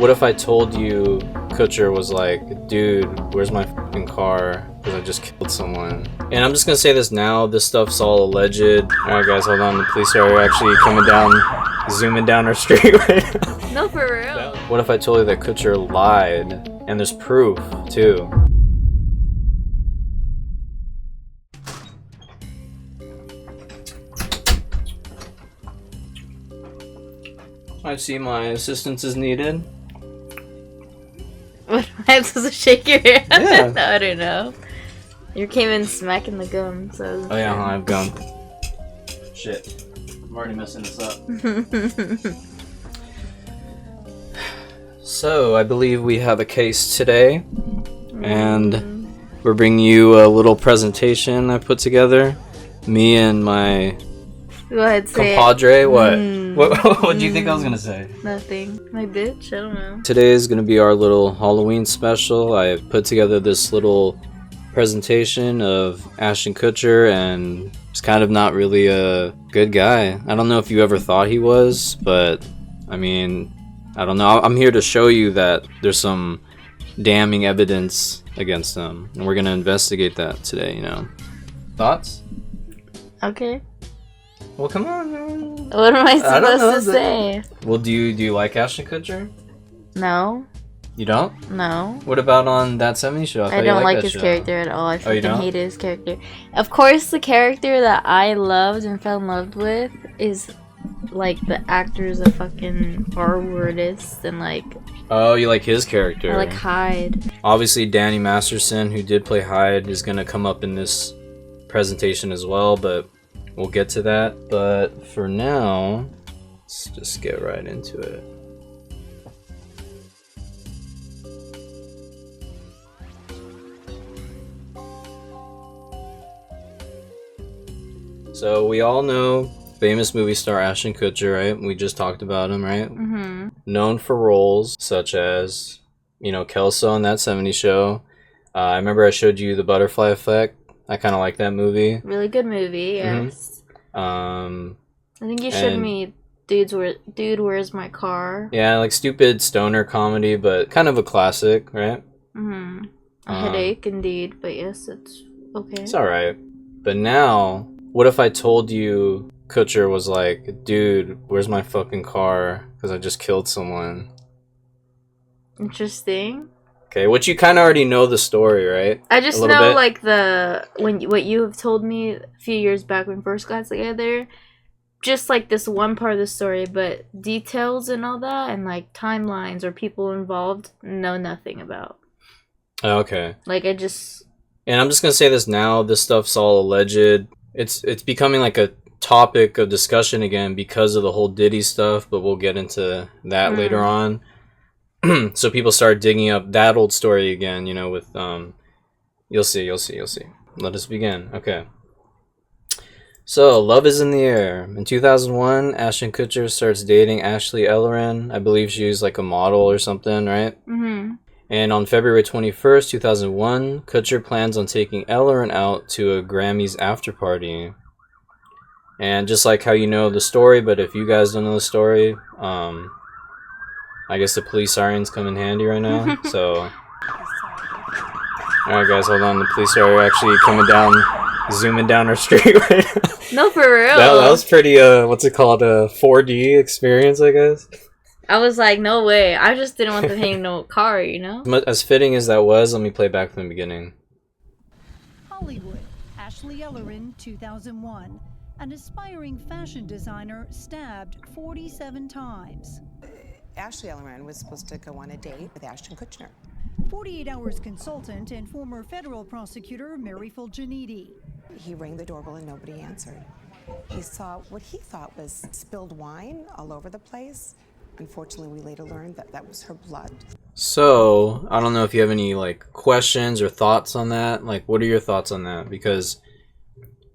What if I told you Kutcher was like, dude, where's my fucking car? Because I just killed someone. And I'm just gonna say this now, this stuff's all alleged. Alright guys, hold on, the police are actually coming down, zooming down our street right now. No, for real. What if I told you that Kutcher lied? And there's proof, too. I see my assistance is needed. What, am I supposed to shake your hand? Yeah. No, I don't know. You came in smacking the gum, so... Oh yeah, I have gum. Shit. I'm already messing this up. So, I believe we have a case today. And we're bringing you a little presentation I put together. Me and my... Go ahead, say compadre. it. What do you think I was gonna say? Nothing. My bitch? I don't know. Today is gonna be our little Halloween special. I put together this little presentation of Ashton Kutcher, and he's kind of not really a good guy. I don't know if you ever thought he was, but I mean, I don't know. I'm here to show you that there's some damning evidence against him, and we're gonna investigate that today, you know. Thoughts? Okay. Well, come on, man. What am I supposed to say? Well, do you like Ashton Kutcher? No. You don't? No. What about on That 70s Show? I don't like his character at all. I fucking hated his character. Of course, the character that I loved and fell in love with is like the actor's a fucking R-wordist and like... Oh, you like his character. I like Hyde. Obviously, Danny Masterson, who did play Hyde, is going to come up in this presentation as well, but we'll get to that. But for now, let's just get right into it. So we all know famous movie star Ashton Kutcher, right? We just talked about him, right? Mm-hmm. Known for roles such as, you know, Kelso on That 70s Show. I remember I showed you The Butterfly Effect. I kind of like that movie. Really good movie, yes. I think you showed me Dude, Where's My Car? Yeah, like stupid stoner comedy, but kind of a classic, right? Mm-hmm. A headache, indeed, but yes, it's okay. It's alright. But now, what if I told you Kutcher was like, dude, where's my fucking car? Because I just killed someone. Interesting. Okay, which you kind of already know the story, right? I just know, like, what you have told me a few years back when we first got together. Just, like, this one part of the story, but details and all that, and, like, timelines or people involved, know nothing about. Okay. Like, I just... And I'm just gonna say this now, this stuff's all alleged. It's becoming, like, a topic of discussion again because of the whole Diddy stuff, but we'll get into that later on. So people start digging up that old story again, you know, with, you'll see. Let us begin. Okay. So, Love is in the Air. In 2001, Ashton Kutcher starts dating Ashley Ellerin. I believe she was like a model or something, right? Mm-hmm. And on February 21st, 2001, Kutcher plans on taking Ellerin out to a Grammys after party. And just like how you know the story, but if you guys don't know the story, I guess the police sirens come in handy right now, so... Alright guys, hold on, the police are actually coming down, zooming down our street right now. No, for real. That was pretty, what's it called, a 4D experience, I guess? I was like, no way, I just didn't want them hitting no car, you know? As fitting as that was, let me play back from the beginning. Hollywood, Ashley Ellerin, 2001. An aspiring fashion designer stabbed 47 times. Ashley Ellerin was supposed to go on a date with Ashton Kutcher. 48 Hours consultant and former federal prosecutor Mary Fulginiti. He rang the doorbell and nobody answered. He saw what he thought was spilled wine all over the place. Unfortunately, we later learned that that was her blood. So, I don't know if you have any, like, questions or thoughts on that. Like, what are your thoughts on that? Because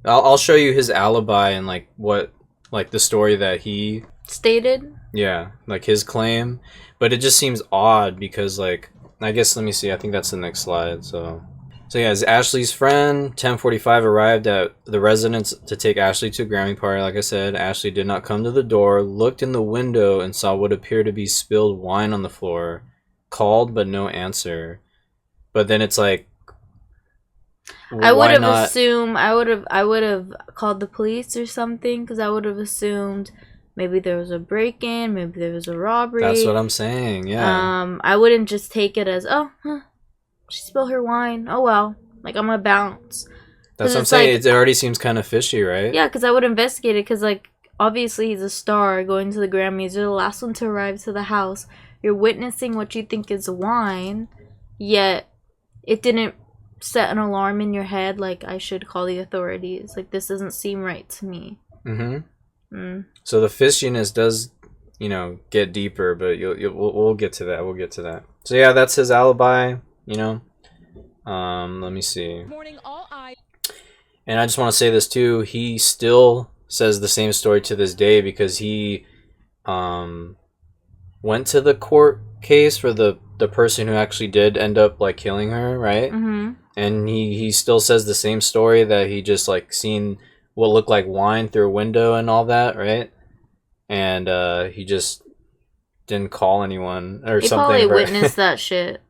I'll show you his alibi and, like, what, like, the story that he... stated? Yeah, like his claim. But it just seems odd because, like, I guess, let me see, I think that's the next slide, so... So yeah, as Ashley's friend, 10:45 arrived at the residence to take Ashley to a Grammy party. Like I said, Ashley did not come to the door, looked in the window and saw what appeared to be spilled wine on the floor, called but no answer. But then it's like, I would why have not? assumed I would have called the police or something, because I would have assumed maybe there was a break-in, maybe there was a robbery. That's what I'm saying. Yeah. I wouldn't just take it as, oh, huh, she spilled her wine. Oh well, like I'm gonna bounce. That's what I'm saying. Like, it already seems kind of fishy, right? Yeah, because I would investigate it. Because like obviously he's a star going to the Grammys. You're the last one to arrive to the house. You're witnessing what you think is wine, yet it didn't set an alarm in your head like I should call the authorities. Like this doesn't seem right to me. So the fishiness does, get deeper, but we'll get to that. We'll get to that. So yeah, that's his alibi. Let me see. And I just want to say this too. He still says the same story to this day because he went to the court case for the person who actually did end up like killing her, right? And he still says the same story, that he just like seen what looked like wine through a window and all that, right? And he just didn't call anyone or he something. He probably witnessed that shit.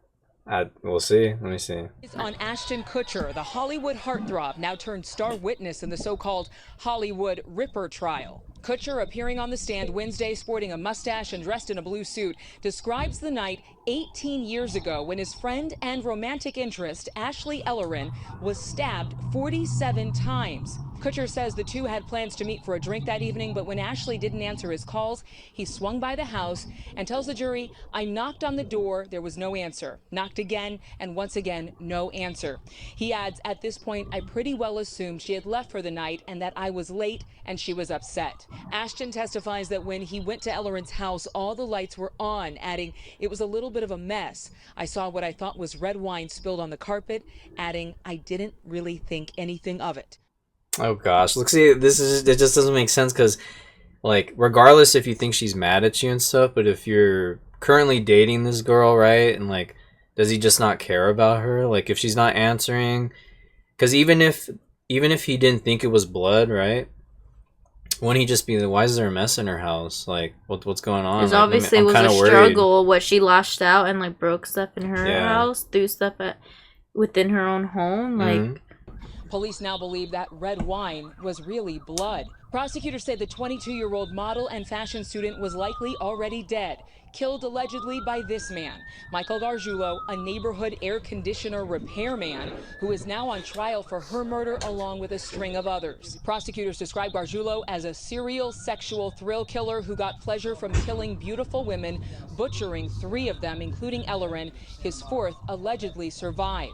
We'll see. Let me see. On Ashton Kutcher, the Hollywood heartthrob, now turned star witness in the so-called Hollywood Ripper trial. Kutcher, appearing on the stand Wednesday sporting a mustache and dressed in a blue suit, describes the night 18 years ago when his friend and romantic interest, Ashley Ellerin, was stabbed 47 times. Kutcher says the two had plans to meet for a drink that evening, but when Ashley didn't answer his calls, he swung by the house and tells the jury, "I knocked on the door, there was no answer. Knocked again, and once again, no answer." He adds, "At this point, I pretty well assumed she had left for the night and that I was late and she was upset." Ashton testifies that when he went to Ellerin's house, all the lights were on, adding, "It was a little bit of a mess. I saw what I thought was red wine spilled on the carpet," adding, "I didn't really think anything of it." Oh gosh, look, see, it just doesn't make sense because, like, regardless if you think she's mad at you and stuff, but if you're currently dating this girl, right, and like, does he just not care about her? Like, if she's not answering, because even if he didn't think it was blood, right, wouldn't he just be like, why is there a mess in her house? Like, what's going on? Because like, obviously it was a struggle. What, she lashed out and like broke stuff in her house, threw stuff within her own home, like. Police now believe that red wine was really blood. Prosecutors say the 22-year-old model and fashion student was likely already dead, killed allegedly by this man, Michael Gargiulo, a neighborhood air conditioner repairman who is now on trial for her murder along with a string of others. Prosecutors describe Gargiulo as a serial sexual thrill killer who got pleasure from killing beautiful women, butchering 3 of them, including Ellerin. His 4th allegedly survived.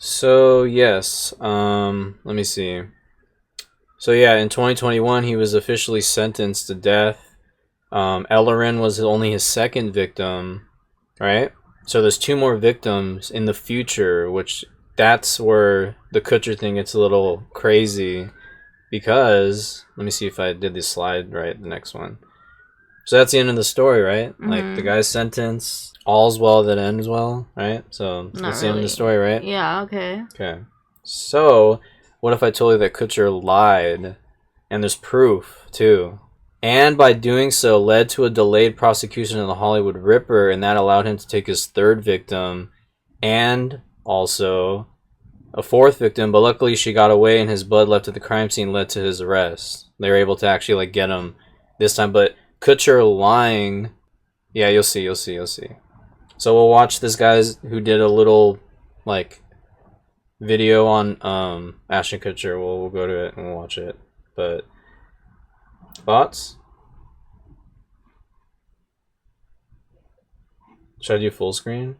So yes, let me see. So yeah, in 2021, he was officially sentenced to death. Ellerin was only his 2nd victim, right? So there's 2 more victims in the future, which that's where the Kutcher thing gets a little crazy, because let me see if I did this slide right, the next one. So that's the end of the story, right? Like, the guy's sentenced, all's well that ends well, right? So that's the end of the story, right? Yeah, okay. Okay. So, what if I told you that Kutcher lied, and there's proof, too, and by doing so led to a delayed prosecution of the Hollywood Ripper, and that allowed him to take his 3rd victim, and also a 4th victim, but luckily she got away and his blood left at the crime scene led to his arrest. They were able to actually, like, get him this time, but Kutcher lying, yeah, you'll see. So we'll watch this guys who did a little, like, video on Ashton Kutcher. We'll go to it and we'll watch it. But thoughts? Should I do full screen?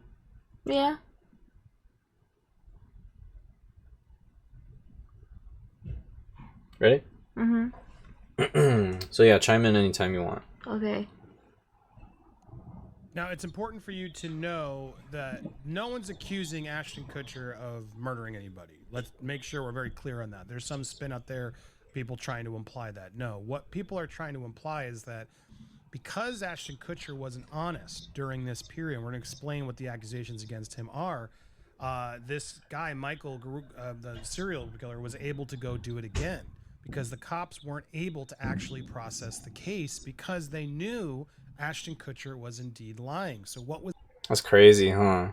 Yeah. Ready? So yeah, chime in anytime you want. Okay. Now, it's important for you to know that no one's accusing Ashton Kutcher of murdering anybody. Let's make sure we're very clear on that. There's some spin out there, people trying to imply that. No, what people are trying to imply is that because Ashton Kutcher wasn't honest during this period, we're going to explain what the accusations against him are. This guy, Michael, the serial killer, was able to go do it again because the cops weren't able to actually process the case because they knew Ashton Kutcher was indeed lying. So what was That's crazy, huh?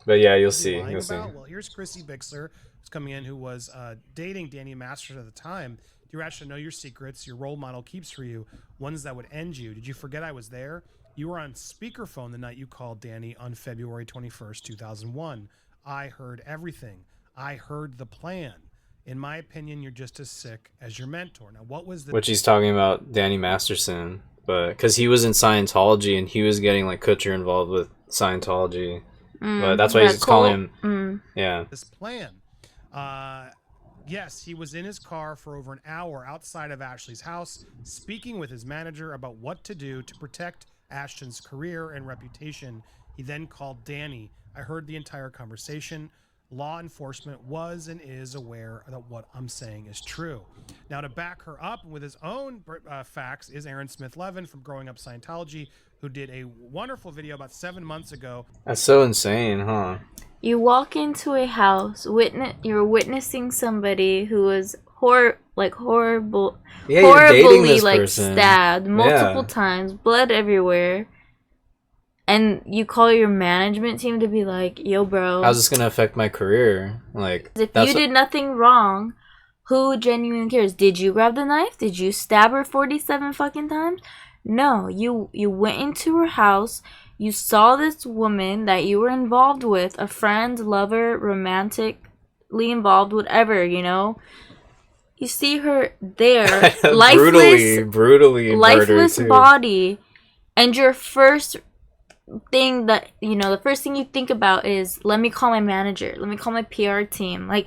But yeah, you'll he see. lying You'll see. about? Well, here's Chrissy Bixler, who's coming in, who was dating Danny Masters at the time. Dear Ashton, know your secrets. Your role model keeps for you ones that would end you. Did you forget I was there? You were on speakerphone the night you called Danny on February 21st, 2001. I heard everything. I heard the plan. In my opinion, you're just as sick as your mentor. Now, what was the... Which he's talking about Danny Masterson, but because he was in Scientology and he was getting like Kutcher involved with Scientology, but that's why he's calling him. Yeah. This plan. Yes, he was in his car for over an hour outside of Ashley's house, speaking with his manager about what to do to protect Ashton's career and reputation. He then called Danny. I heard the entire conversation. Law enforcement was and is aware that what I'm saying is true. Now, to back her up with his own facts is Aaron Smith-Levin from Growing Up Scientology, who did a wonderful video about 7 months ago. That's so insane, huh? You walk into a house, you're witnessing somebody who was horribly stabbed multiple times, blood everywhere. And you call your management team to be like, yo, bro, how's this gonna affect my career? Like, if you did nothing wrong, who genuinely cares? Did you grab the knife? Did you stab her 47 fucking times? No, you went into her house. You saw this woman that you were involved with, a friend, lover, romantically involved, whatever, you know. You see her there, brutally lifeless body, and your first thing that, you know, the first thing you think about is, let me call my manager, let me call my PR team. Like,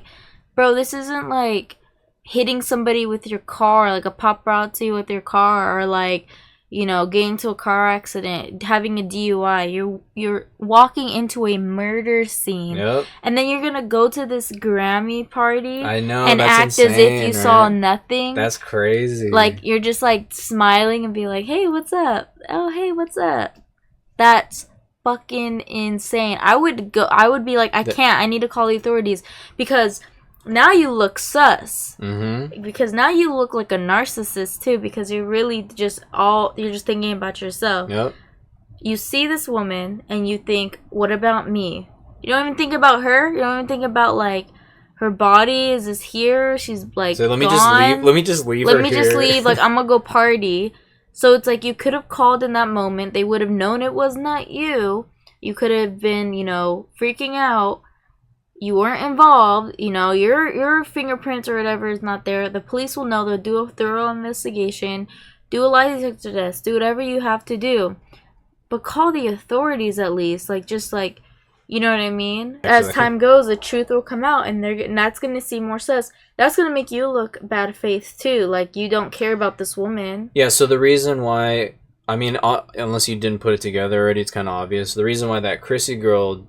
bro, this isn't like hitting somebody with your car, like a paparazzi with your car, or like, you know, getting into a car accident, having a DUI. You're walking into a murder scene, and then you're gonna go to this Grammy party, I know, and act insane, as if you saw nothing. That's crazy. Like, you're just like smiling and be like, hey, what's up? Oh, hey, what's up? That's fucking insane. I would be like, I can't. I need to call the authorities, because now you look sus. Because now you look like a narcissist too, because you're really just thinking about yourself. Yep. You see this woman and you think, what about me? You don't even think about her. You don't even think about like her body is here. She's like, so let me gone. just leave. Like, I'm gonna go party. So it's like, you could have called in that moment. They would have known it was not you. You could have been, you know, freaking out. You weren't involved. You know, your fingerprints or whatever is not there. The police will know. They'll do a thorough investigation. Do a lie detector test. Do whatever you have to do. But call the authorities at least. Like, just like, you know what I mean? As time goes, the truth will come out, and that's going to seem more sus. That's going to make you look bad faith too. Like, you don't care about this woman. Yeah, so the reason why, I mean, unless you didn't put it together already, it's kind of obvious. The reason why that Chrissy girl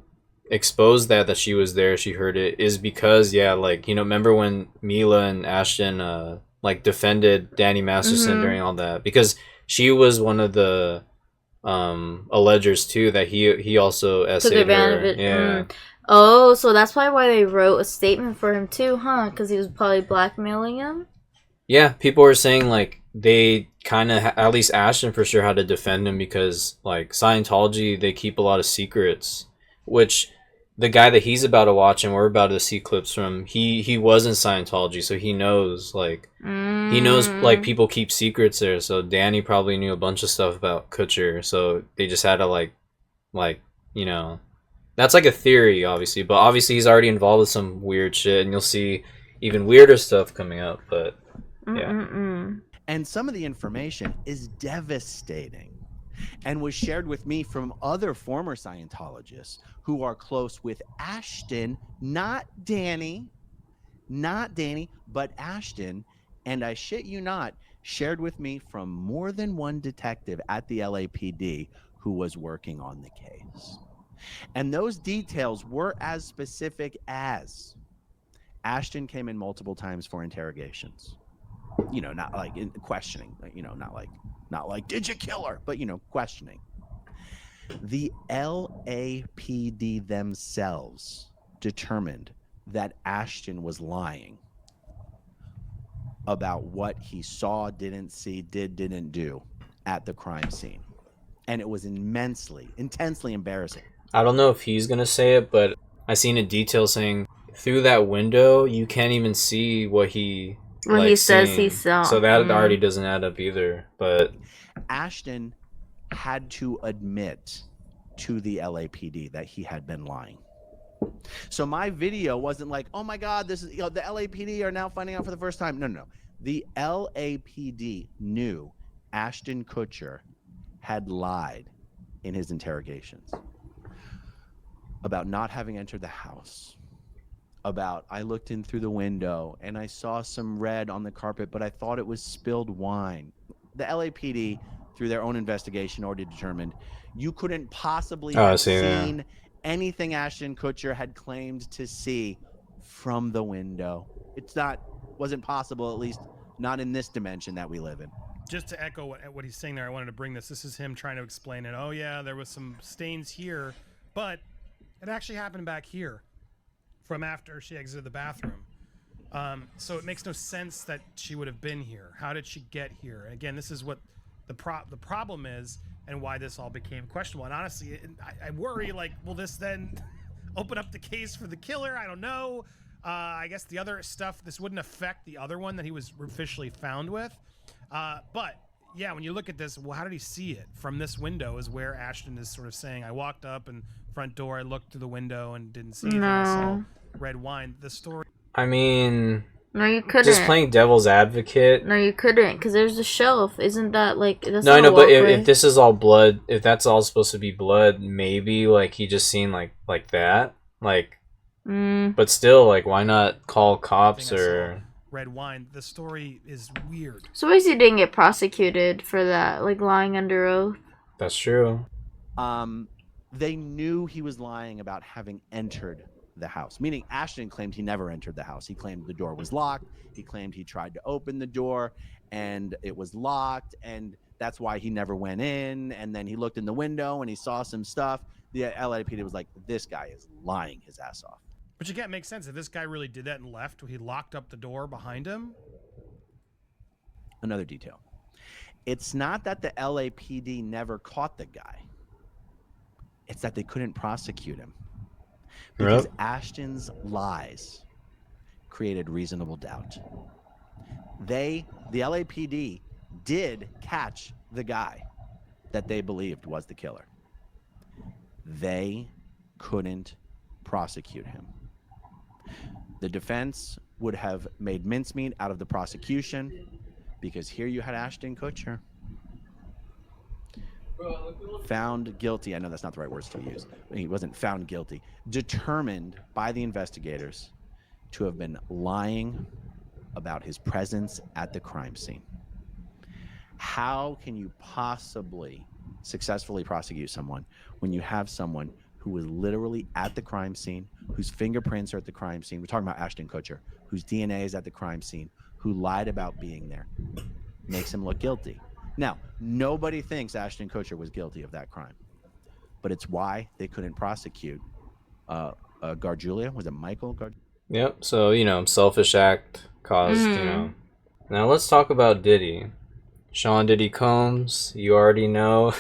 exposed that she was there, she heard it, is because, yeah, like, you know, remember when Mila and Ashton, like, defended Danny Masterson during all that? Because she was one of the allegers too, that he also essayed her. Yeah. Oh, so that's probably why they wrote a statement for him too, huh? Because he was probably blackmailing him? Yeah, people were saying, like, they kind of, at least Ashton for sure, had to defend him because, like, Scientology, they keep a lot of secrets, which the guy that he's about to watch and we're about to see clips from, he was in Scientology, so he knows, like, he knows, like, people keep secrets there, so Danny probably knew a bunch of stuff about Kutcher, so they just had to, like, you know, that's like a theory, obviously, but obviously he's already involved with some weird shit, and you'll see even weirder stuff coming up, but yeah. And some of the information is devastating and was shared with me from other former Scientologists who are close with Ashton, not Danny, but Ashton. And I shit you not, shared with me from more than one detective at the LAPD who was working on the case. And those details were as specific as Ashton came in multiple times for interrogations. You know, not like in questioning, you know, not Not like, did you kill her? But, questioning. The LAPD themselves determined that Ashton was lying about what he saw, didn't see, didn't do at the crime scene. And it was intensely embarrassing. I don't know if he's gonna say it, but I seen a detail saying through that window you can't even see what he he says he saw. So that already doesn't add up either. But Ashton had to admit to the LAPD that he had been lying. So my video wasn't like, oh my God, this is the LAPD are now finding out for the first time. No. The LAPD knew Ashton Kutcher had lied in his interrogations about not having entered the house, about I looked in through the window and I saw some red on the carpet, but I thought it was spilled wine. The LAPD, through their own investigation, already determined you couldn't possibly have seen anything Ashton Kutcher had claimed to see from the window. Wasn't possible, at least not in this dimension that we live in. Just to echo what he's saying there, I wanted to bring this. This is him trying to explain it. Oh yeah, there was some stains here, but it actually happened back here from after she exited the bathroom. So it makes no sense that she would have been here. How did she get here? And again, this is what the problem is and why this all became questionable. And honestly, I worry, like, will this then open up the case for the killer? I don't know. I guess the other stuff, this wouldn't affect the other one that he was officially found with. But yeah, when you look at this, well, how did he see it? From this window is where Ashton is sort of saying, I walked up and front door, I looked through the window and didn't see anything. I saw red wine. The story. I mean, no, you couldn't. Just playing devil's advocate. No, you couldn't, because there's a shelf. Isn't that like? That's no, I know, but if this is all blood, if that's all supposed to be blood, maybe like he just seen like that, like. But still, like, why not call cops or red wine? The story is weird. So why he didn't get prosecuted for that, like lying under oath? That's true. They knew he was lying about having entered the house, meaning Ashton claimed he never entered the house. He claimed the door was locked. He claimed he tried to open the door and it was locked, and that's why he never went in. And then he looked in the window and he saw some stuff. The LAPD was like, this guy is lying his ass off. Which again makes sense. If this guy really did that and left, he locked up the door behind him. Another detail. It's not that the LAPD never caught the guy. It's that they couldn't prosecute him. Because Ashton's lies created reasonable doubt. The LAPD did catch the guy that they believed was the killer. They couldn't prosecute him. The defense would have made mincemeat out of the prosecution because here you had Ashton Kutcher found guilty. I know that's not the right words to use. He wasn't found guilty. Determined by the investigators to have been lying about his presence at the crime scene. How can you possibly successfully prosecute someone when you have someone who was literally at the crime scene, whose fingerprints are at the crime scene? We're talking about Ashton Kutcher, whose DNA is at the crime scene, who lied about being there, makes him look guilty. Now, nobody thinks Ashton Kutcher was guilty of that crime, but it's why they couldn't prosecute Gargiulia. Was it Michael Gargiulia? Yep. So, selfish act caused, Now let's talk about Diddy. Sean Diddy Combs, you already know.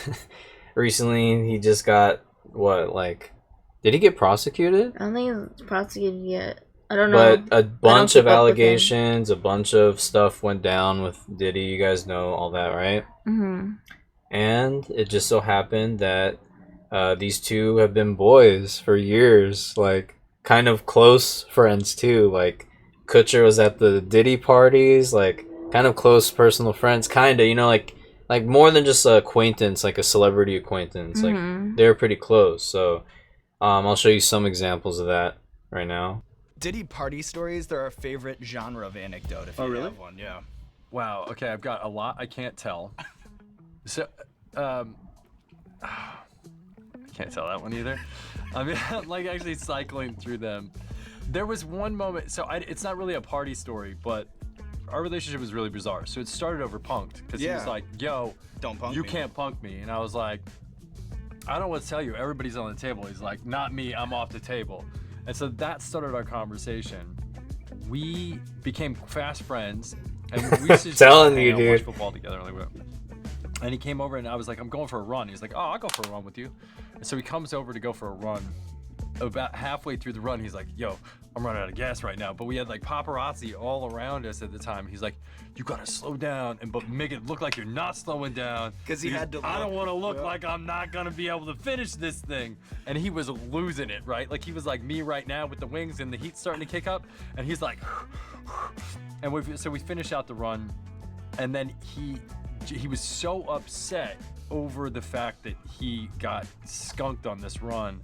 Recently, he just got, did he get prosecuted? I don't think he's prosecuted yet. I don't know. But a bunch of allegations, a bunch of stuff went down with Diddy. You guys know all that, right? Mm-hmm. And it just so happened that these two have been boys for years, like kind of close friends too. Like Kutcher was at the Diddy parties, like kind of close personal friends, kind of, like more than just an acquaintance, like a celebrity acquaintance. Like they're pretty close. So I'll show you some examples of that right now. Diddy party stories, they're our favorite genre of anecdote, if you have one. Yeah. Wow, okay, I've got a lot I can't tell. So, I can't tell that one either. I mean, I'm like actually cycling through them. There was one moment, so it's not really a party story, but our relationship was really bizarre. So it started over punked because he was like, "Yo, don't punk you me. can't punk me," and I was like, "I don't know what to tell you. Everybody's on the table." He's like, "Not me. I'm off the table," and so that started our conversation. We became fast friends, and we used to just Telling hang you, out, dude. watch football together. And he came over, and I was like, "I'm going for a run." He's like, "Oh, I'll go for a run with you." And so he comes over to go for a run. About halfway through the run, he's like, "Yo, I'm running out of gas right now." But we had like paparazzi all around us at the time. He's like, "You gotta slow down but make it look like you're not slowing down." Because he had to I don't look. want to look like I'm not gonna be able to finish this thing. And he was losing it, right? Like he was like me right now with the wings and the heat's starting to kick up. And he's like, and so we finish out the run, and then he was so upset over the fact that he got skunked on this run.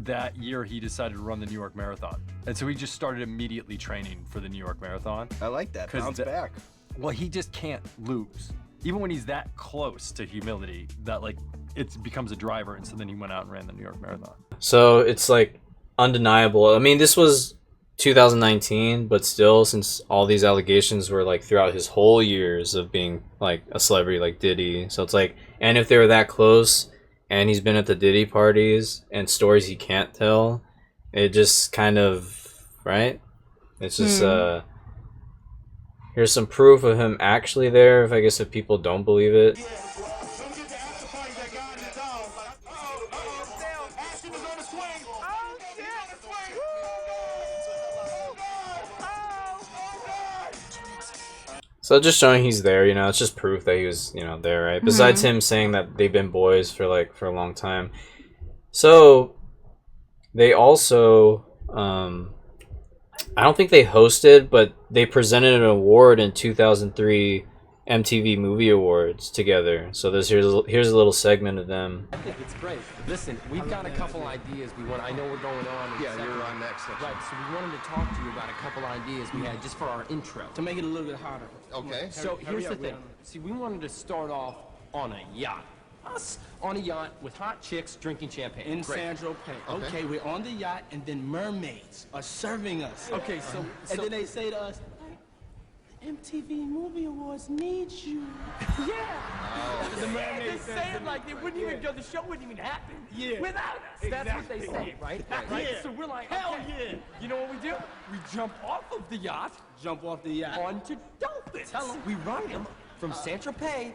That year he decided to run the New York Marathon. And so he just started immediately training for the New York Marathon. I like that. Bounce back. Well, he just can't lose. Even when he's that close to humility, that like it becomes a driver. And so then he went out and ran the New York Marathon. So it's like undeniable. I mean, this was 2019, but still, since all these allegations were like throughout his whole years of being like a celebrity like Diddy. So it's like, and if they were that close, and he's been at the Diddy parties and stories he can't tell, it just kind of, right? It's just, here's some proof of him actually there, if people don't believe it. So just showing he's there, it's just proof that he was, there, right? Besides him saying that they've been boys for a long time. So they also, I don't think they hosted, but they presented an award in 2003 MTV Movie Awards together. So here's a little segment of them. I think it's great. Listen, we've got a couple ideas I know we're going on. Yeah, you're on next. Right, so we wanted to talk to you about a couple ideas we had just for our intro. To make it a little bit hotter. Okay. So here's the thing. See, we wanted to start off on a yacht. Us on a yacht with hot chicks drinking champagne. In Sandro Pay. Okay, we're on the yacht, and then mermaids are serving us. Okay, so and then they say to us, MTV Movie Awards needs you. Yeah. Oh, the mermaids say it like they wouldn't even go. The show wouldn't even happen without us. Exactly. That's what they say, right? Right. So we're like, hell yeah. You know what we do? We jump off of the yacht. Jump off the yacht. Onto dolphins. Tell them we run them from Sandro Pay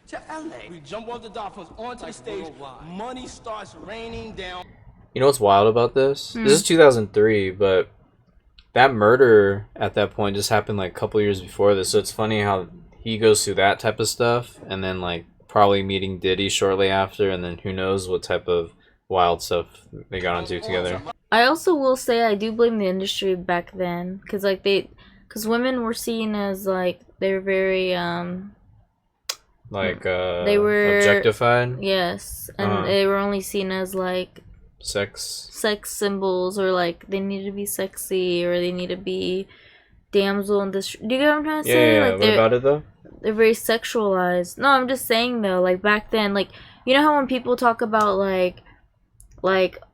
to LA. We jump off the dolphins onto the stage. Money starts raining down. You know what's wild about this? This is 2003, but that murder at that point just happened like a couple years before this. So it's funny how he goes through that type of stuff, and then like probably meeting Diddy shortly after, and then who knows what type of wild stuff they got into together. I also will say I do blame the industry back then, because women were seen as like they're very they were objectified. Yes, and they were only seen as like sex symbols, or like they need to be sexy, or they need to be damsel in distress. Do you get what I'm trying to say? Yeah. Like, what about it though? They're very sexualized. No, I'm just saying though, like back then, like you know how when people talk about like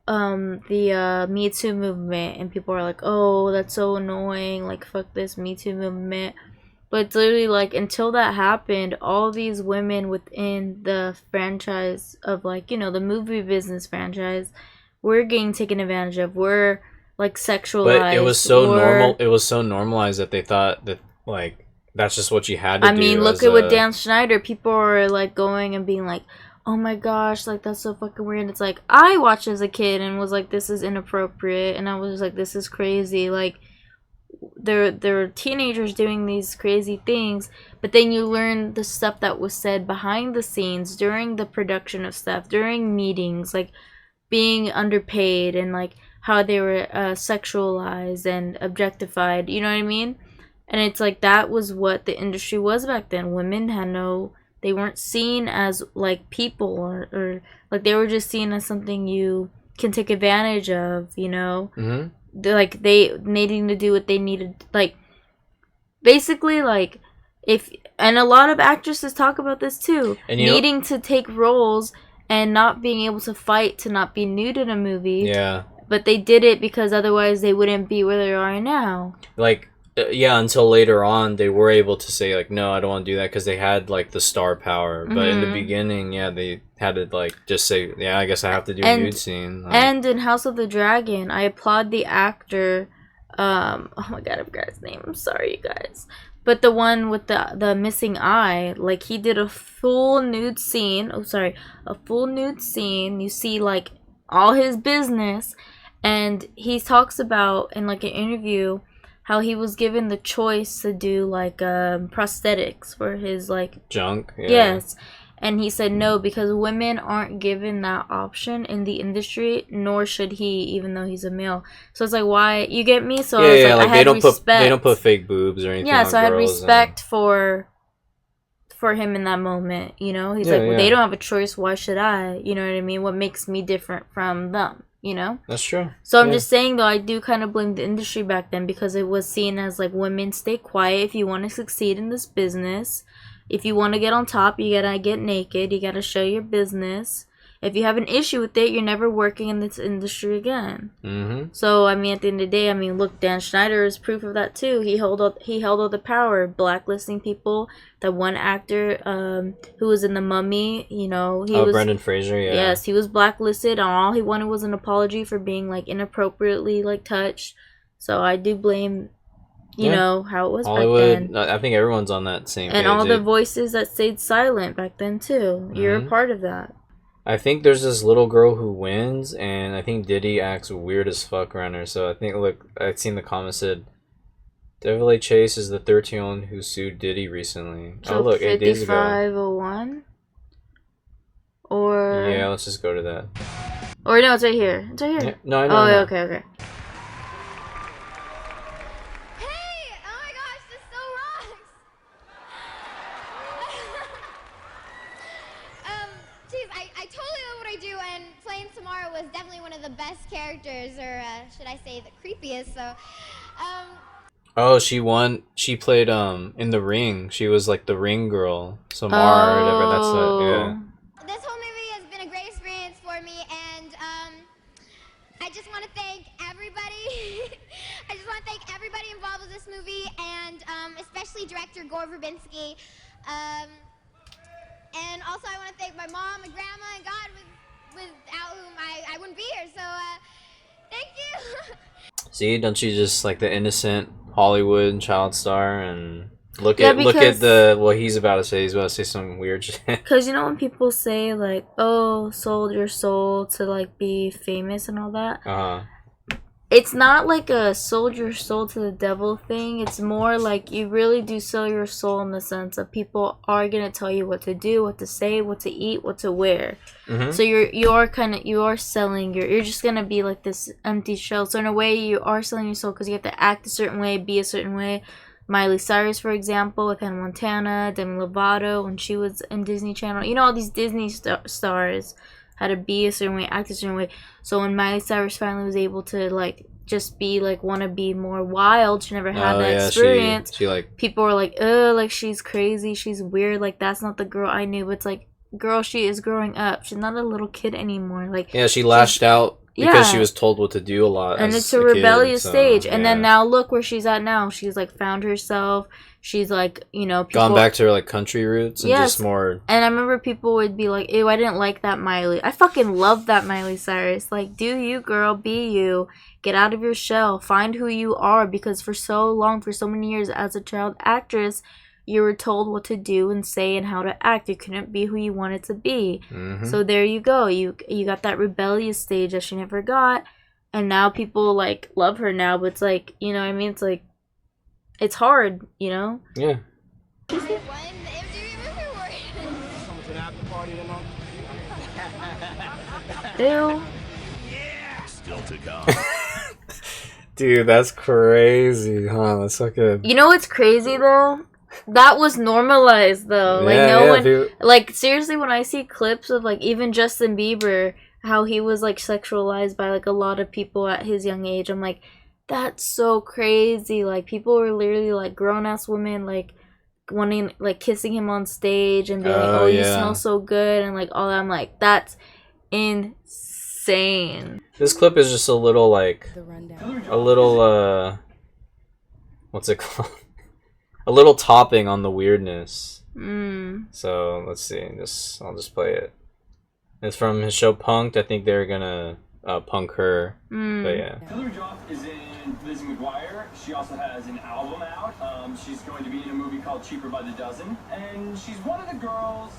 the Me Too movement, and people are like, oh, that's so annoying, like fuck this Me Too movement. But it's literally like until that happened, all these women within the franchise of like, the movie business franchise were getting taken advantage of. We're like sexualized. But it was so normal. It was so normalized that they thought that like that's just what you had to do. I mean, look at with Dan Schneider. People are like going and being like, oh my gosh, like that's so fucking weird. It's like I watched as a kid and was like, this is inappropriate, and I was like, this is crazy. Like they're teenagers doing these crazy things, but then you learn the stuff that was said behind the scenes during the production of stuff, during meetings, like being underpaid, and like how they were sexualized and objectified, you know what I mean? And it's like that was what the industry was back then. Women had they weren't seen as like people, or like they were just seen as something you can take advantage of, Mm-hmm. Like they needing to do what they needed, like basically like and a lot of actresses talk about this too, and needing to take roles and not being able to fight to not be nude in a movie. Yeah. But they did it because otherwise they wouldn't be where they are now. Like yeah, until later on, they were able to say like, no, I don't want to do that because they had like the star power. But in the beginning, yeah, they had to like just say, yeah, I guess I have to do a nude scene. Like, and in House of the Dragon, I applaud the actor. Oh my god, I forgot his name. I'm sorry, you guys. But the one with the missing eye, like he did a full nude scene. Oh, sorry, a full nude scene. You see like all his business, and he talks about in like an interview how he was given the choice to do like prosthetics for his like junk. Yeah. Yes. And he said no, because women aren't given that option in the industry, nor should he, even though he's a male. So it's like, why? You get me? So Yeah, I was like, I had respect. They don't put fake boobs or anything. Yeah, on so I had girls respect for him in that moment. You know, he's like, well, they don't have a choice. Why should I? You know what I mean? What makes me different from them? You know? That's true. So I'm just saying, though, I do kind of blame the industry back then, because it was seen as like, women, stay quiet if you want to succeed in this business. If you want to get on top, you gotta get naked. You gotta show your business. If you have an issue with it, you're never working in this industry again. So, I mean, at the end of the day, I mean, look, Dan Schneider is proof of that, too. He held all the power, blacklisting people. The one actor who was in The Mummy, you know, he was... Brendan Fraser, yeah. Yes, he was blacklisted, and all he wanted was an apology for being, like, inappropriately, like, touched. So, I do blame... You know how it was Hollywood, back then. I think everyone's on that same page. And all the voices that stayed silent back then too. You're a part of that. I think there's this little girl who wins, and I think Diddy acts weird as fuck around her. So I think, look, I've seen the comment said, VintageVHS is the 13-year-old who sued Diddy recently. So oh look, 8 days ago. 5501? Or... Yeah, let's just go to that. Or no, it's right here. It's right here. Yeah, no, I know. Oh, I know. okay. Was definitely one of the best characters, or should I say the creepiest. So Oh, she won. She played in The Ring. She was like the ring girl. Samara or whatever. That's yeah. This whole movie has been a great experience for me, and I just want to thank everybody. I just want to thank everybody involved with this movie, and especially director Gore Verbinski. And also I want to thank my mom, my grandma, and God, without whom I wouldn't be here. So thank you. See, don't you just like the innocent Hollywood child star? And look at the what he's about to say. He's about to say some weird shit. Because you know when people say like, "Oh, sold your soul to like be famous and all that." It's not like a sold your soul to the devil thing. It's more like you really do sell your soul in the sense of people are gonna tell you what to do, what to say, what to eat, what to wear. So you are selling you're just gonna be like this empty shell. So in a way, you are selling your soul because you have to act a certain way, be a certain way. Miley Cyrus, for example, with Hannah Montana, Demi Lovato when she was in Disney Channel. You know, all these Disney stars had to be a certain way, act a certain way. So when Miley Cyrus finally was able to like just be like want to be more wild, she never had that experience. She like people were like, like she's crazy, she's weird, like that's not the girl I knew. But it's like, girl, she is growing up. She's not a little kid anymore. Like she lashed out because she was told what to do a lot. And it's a rebellious stage. And then now look where she's at now. She's like found herself. She's like, you know, people... gone back to her like country roots and just more... And I remember people would be like, ew, I didn't like that Miley. I fucking love that Miley Cyrus. Like, do you, girl, be you. Get out of your shell. Find who you are. Because for so long, for so many years as a child actress, you were told what to do and say and how to act. You couldn't be who you wanted to be. So there you go. You got that rebellious stage that she never got. And now people, like, love her now. But it's like, you know what I mean? It's like... It's hard, you know? Yeah. Ew. Still to come. Dude, that's crazy, huh? That's so good. You know what's crazy, though? That was normalized, though. Like, no one... Dude. Like, seriously, when I see clips of, like, even Justin Bieber, how he was, like, sexualized by, like, a lot of people at his young age, I'm like... That's so crazy. Like, people were literally, like, grown-ass women, like, wanting, like, kissing him on stage and being like, you smell so good, and, like, all that. I'm like, that's insane. This clip is just a little, like, what's it called? A little topping on the weirdness. Mm. So let's see. I'll just play it. It's from his show Punked. I think they're gonna punk her. But yeah. Hilary Duff is in Lizzie McGuire. She also has an album out. She's going to be in a movie called Cheaper by the Dozen. And she's one of the girls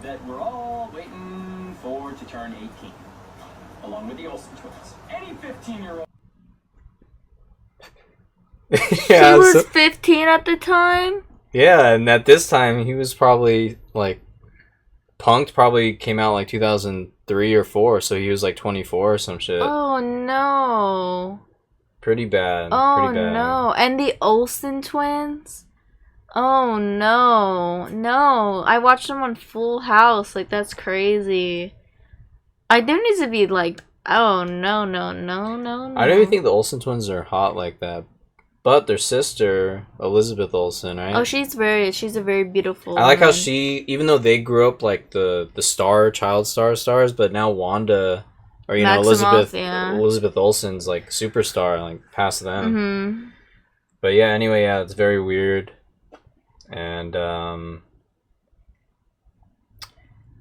that we're all waiting for to turn 18. Along with the Olsen twins. Any 15-year-old. Yeah, he was 15 at the time? Yeah, and at this time, he was probably, like... Punked probably came out, like, 2003 or 4, so he was, like, 24 or some shit. Oh, no. Pretty bad. Oh, Pretty bad. no. And the Olsen twins? Oh, no. No. I watched them on Full House. Like, that's crazy. I do need to be, like... Oh, no. I don't even think the Olsen twins are hot like that. But their sister, Elizabeth Olsen, right? Oh, she's a very beautiful I like how woman. she, even though they grew up like the child stars, but now Wanda, or you know, Elizabeth Olsen's like superstar, like past them. Mm-hmm. But yeah, anyway, yeah, it's very weird. And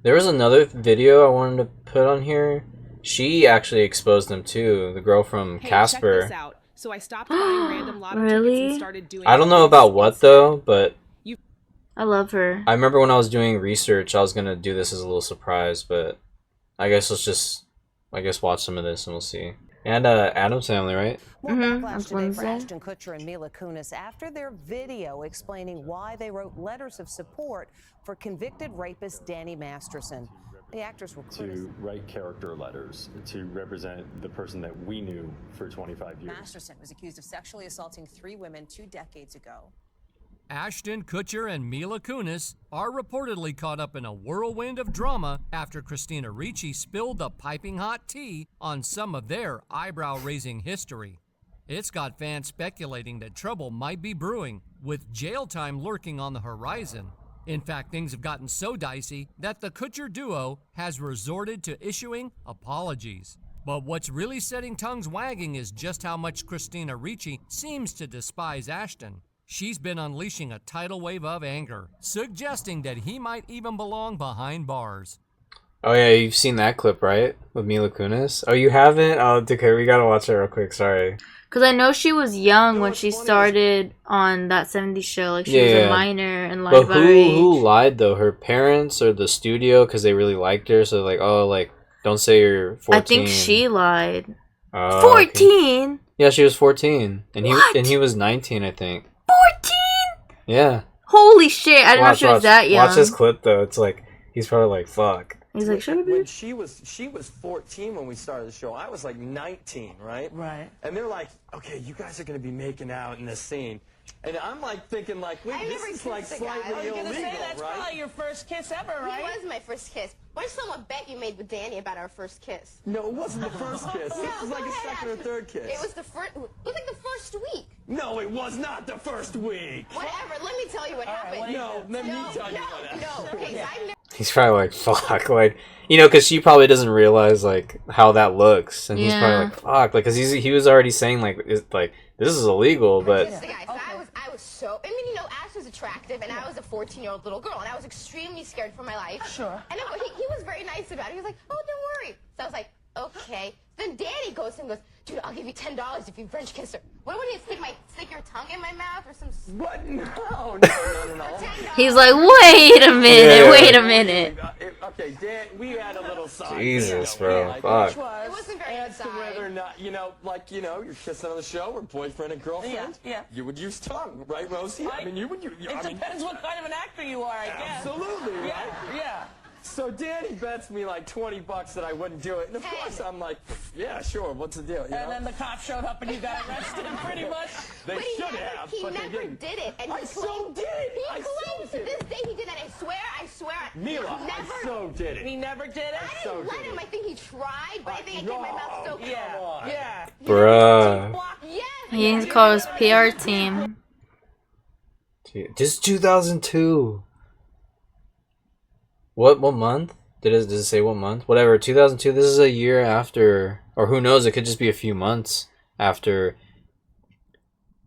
there was another video I wanted to put on here. She actually exposed them too. The girl from Casper. Check this out. So I stopped buying random lotto Really? tickets and started doing I don't know about what though, but I love her. I remember when I was doing research, I was gonna do this as a little surprise, but I guess let's just, watch some of this and we'll see. And Addams Family, right? More backlash today for Ashton Kutcher and Mila Kunis after their video explaining why they wrote letters of support for convicted rapist Danny Masterson. The actors were to write character letters to represent the person that we knew for 25 years. Masterson was accused of sexually assaulting 3 women 2 decades ago. Ashton Kutcher and Mila Kunis are reportedly caught up in a whirlwind of drama after Christina Ricci spilled the piping hot tea on some of their eyebrow-raising history. It's got fans speculating that trouble might be brewing, with jail time lurking on the horizon. In fact, things have gotten so dicey that the Kutcher duo has resorted to issuing apologies. But what's really setting tongues wagging is just how much Christina Ricci seems to despise Ashton. She's been unleashing a tidal wave of anger, suggesting that he might even belong behind bars. Oh yeah, you've seen that clip, right? With Mila Kunis? Oh, you haven't? Oh, okay, we gotta watch it real quick, sorry. Because I know she was young when she started on that 70s show. Like, she was a minor and lied about her age. Who lied, though? Her parents or the studio? Because they really liked her, so like, oh, like, don't say you're 14. I think she lied. Oh, 14? Okay. Yeah, she was 14. And he was 19, I think. 14? Yeah. Holy shit, I didn't know she was that young. Watch this clip, though. It's like, he's probably like, fuck. He's like, shut up, when she was 14 when we started the show. I was like 19, right? Right. And they're like, okay, you guys are going to be making out in this scene. And I'm like thinking like, wait, this is like slightly illegal, That's right? probably your first kiss ever, right? It was my first kiss. What's someone bet you made with Danny about our first kiss? No, it wasn't the first kiss. No, It was like go a ahead, second or third kiss. It was the first. It was like the first week. No, it was not the first week. Whatever. Let me tell you what happened. No, let me tell you what happened. No. Okay, so I never. He's probably like, fuck, like, you know, because she probably doesn't realize, like, how that looks. And he's probably like, fuck, like, because he was already saying, like, this is illegal, but... So I was so, I mean, you know, Ash was attractive, and I was a 14-year-old little girl, and I was extremely scared for my life. Sure. And he was very nice about it. He was like, oh, don't worry. So I was like, okay. Then Danny goes to him and goes, dude, I'll give you $10 if you French kiss her. What would you stick your tongue in my mouth or some... What? No. He's like, wait a minute. Okay, Dan, we had a little side. Jesus, bro. Like, Fuck. It wasn't very as to whether or not, you know, like, you know, you're kissing on the show or boyfriend and girlfriend. Yeah. You would use tongue, right, Rosie? I mean, you would. It depends what kind of an actor you are, I guess. Absolutely, right? Yeah. So Danny bets me like $20 that I wouldn't do it, and of course I'm like, yeah, sure, what's the deal? You know? And then the cop showed up and you got arrested, pretty much. They should have, He but they never didn't. did it. And I so did. He claims to this day he did that. I swear. Mila, I so did it. He never did it? I didn't let him. I think he tried, but I think I kept my mouth so closed. Yeah. Bruh. Yes. He needs to call his PR team. This is 2002. What month? Does it say what month? Whatever, 2002. This is a year after, or who knows? It could just be a few months after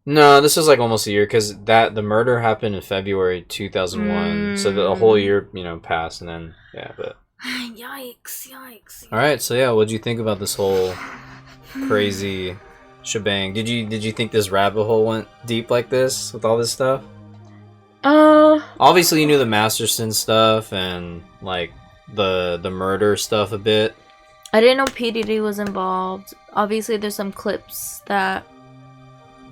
No, this was like almost a year because the murder happened in February 2001, so the whole year passed, and then but. Yikes! All right, so yeah, what'd you think about this whole crazy shebang? Did you think this rabbit hole went deep like this with all this stuff? Obviously you knew the Masterson stuff and like the murder stuff a bit. I didn't know P. Diddy was involved. Obviously there's some clips that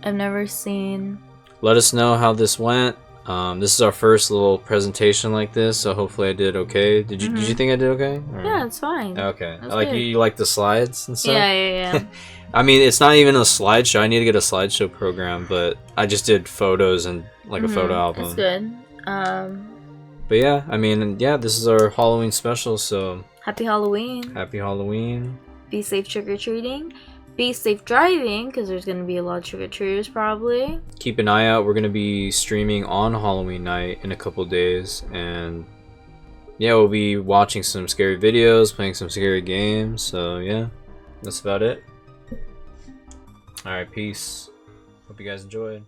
I've never seen. Let us know how this went. This is our first little presentation like this, so hopefully I did okay. Did you think I did okay? Or... Yeah, it's fine. Okay. That's Like good. you like the slides and stuff? Yeah. I mean, it's not even a slideshow. I need to get a slideshow program, but I just did photos and like a photo album. That's good. But yeah, I mean, yeah, this is our Halloween special, so Happy Halloween. Happy Halloween. Be safe trick-or-treating. Be safe driving, because there's going to be a lot of trick-or-treaters probably. Keep an eye out. We're going to be streaming on Halloween night in a couple days, and yeah, we'll be watching some scary videos, playing some scary games, so yeah, that's about it. Alright, peace. Hope you guys enjoyed.